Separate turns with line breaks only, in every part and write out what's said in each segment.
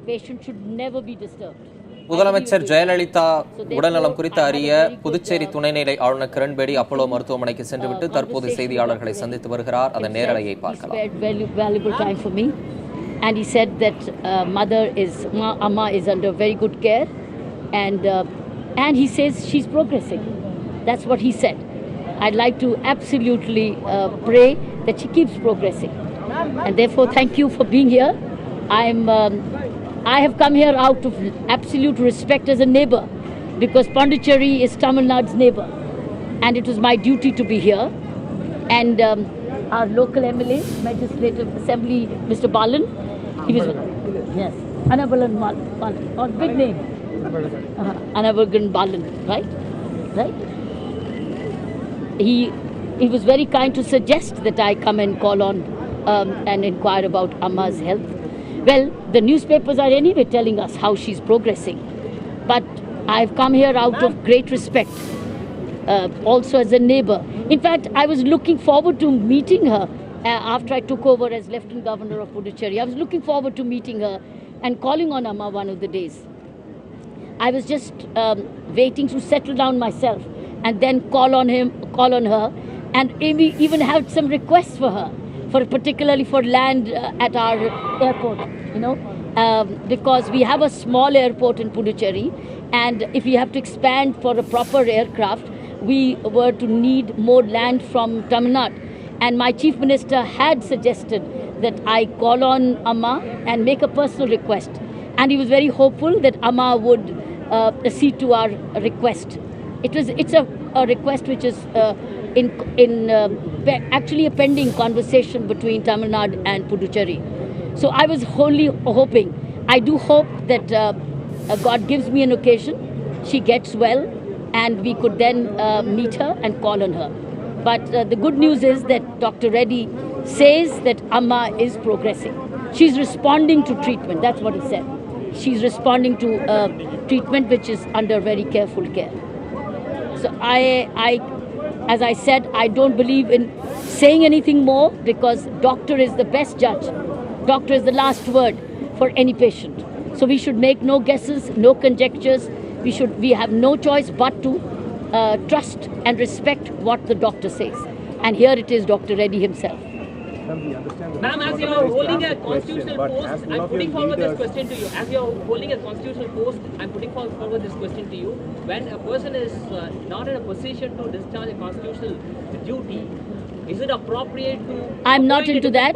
patient should never be disturbed.
முதலமைச்சர் ஜெயலலிதா உடல்நலம் குறித்து அறிய புதுச்சேரி துணைநிலை ஆளுநர் கிரண்பேடி அப்போலோ மருத்துவமனைக்கு சென்றுவிட்டு தற்போது செய்தியாளர்களை சந்தித்து வருகிறார். அதன் நேரலையை பார்க்கலாம்.
And he said that Amma is under very good care, and he says she's progressing. That's what he said. I'd like to absolutely pray that she keeps progressing, and therefore thank you for being here. I have come here out of absolute respect as a neighbor, because Pondicherry is Tamil Nadu's neighbor, and it was my duty to be here. And our local MLA, Legislative Assembly, Mr. Balan, he was yes, Anabalan Balan, or big name, Anabalan Balan, right? He was very kind to suggest that I come and call on and inquire about Amma's health. Well, the newspapers are anyway telling us how she's progressing, but I've come here out of great respect, also as a neighbor. In fact, I was looking forward to meeting her after I took over as Lieutenant Governor of Puducherry. I was looking forward to meeting her and calling on Amma one of the days. I was just waiting to settle down myself and then call on her, and even have some requests for her, particularly for land at our airport, because we have a small airport in Puducherry, and if we have to expand for a proper aircraft, we were to need more land from Tamil Nadu. And my Chief Minister had suggested that I call on Amma and make a personal request, and he was very hopeful that Amma would accede to our request. It's a request which is actually a pending conversation between Tamil Nadu and Puducherry. So I was wholly hoping, I do hope that God gives me an occasion, she gets well, and we could then meet her and call on her. But the good news is that Dr. Reddy says that Amma is progressing. She's responding to treatment, that's what he said. She's responding to treatment which is under very careful care. So as I said, I don't believe in saying anything more, because doctor is the best judge. Doctor is the last word for any patient. So we should make no guesses, no conjectures. We have no choice but to trust and respect what the doctor says. And here it is Dr. Reddy himself.
Ma'am, as you are holding a constitutional post, I'm putting forward this question to you. As you are holding a constitutional post, I'm putting forward this question to you. When a person is not in a position to discharge a constitutional duty, is it appropriate to...
I'm not into that.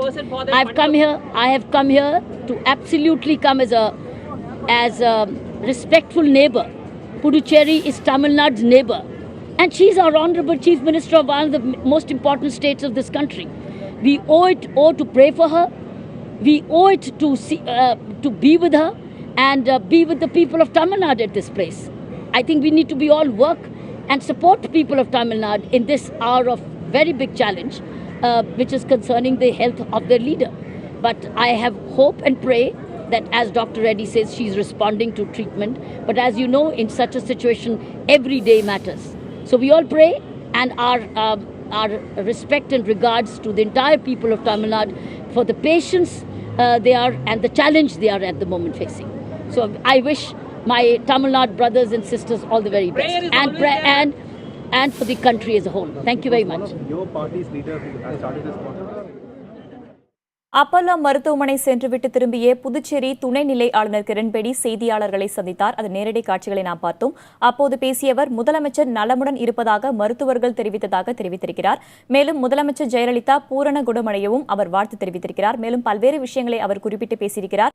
I have come here to absolutely come as a respectful neighbor. Puducherry is Tamil Nadu's neighbor, and she's our Honorable Chief Minister of one of the most important states of this country. We owe to pray for her. We owe it to be with her and be with the people of Tamil Nadu at this place. I think we need to be all work and support the people of Tamil Nadu in this hour of very big challenge, which is concerning the health of their leader. But I have hope and pray that, as Dr. Reddy says, she's responding to treatment. But as you know, in such a situation, every day matters. So we all pray, and our respect and regards to the entire people of Tamil Nadu for the patience they are and the challenge they are at the moment facing. So I wish my Tamil Nadu brothers and sisters all the very best, and for the country as a whole. Thank you very much.
Your party's leader who has started this process.
Apollo மருத்துவமனை சென்றுவிட்டு திரும்பிய புதுச்சேரி துணைநிலை ஆளுநர் கிரண்பேடி செய்தியாளர்களை சந்தித்தார். அது நேரடி காட்சிகளை நாம் பார்த்தோம். அப்போது பேசியவர் முதலமைச்சர் நலமுடன் இருப்பதாக மருத்துவர்கள் தெரிவித்ததாக தெரிவித்திருக்கிறார். மேலும் முதலமைச்சர் ஜெயலலிதா பூரண குணமடையவும் அவர் வாழ்த்து தெரிவித்திருக்கிறார். மேலும் பல்வேறு விஷயங்களை அவர் குறிப்பிட்டு பேசியிருக்கிறார்.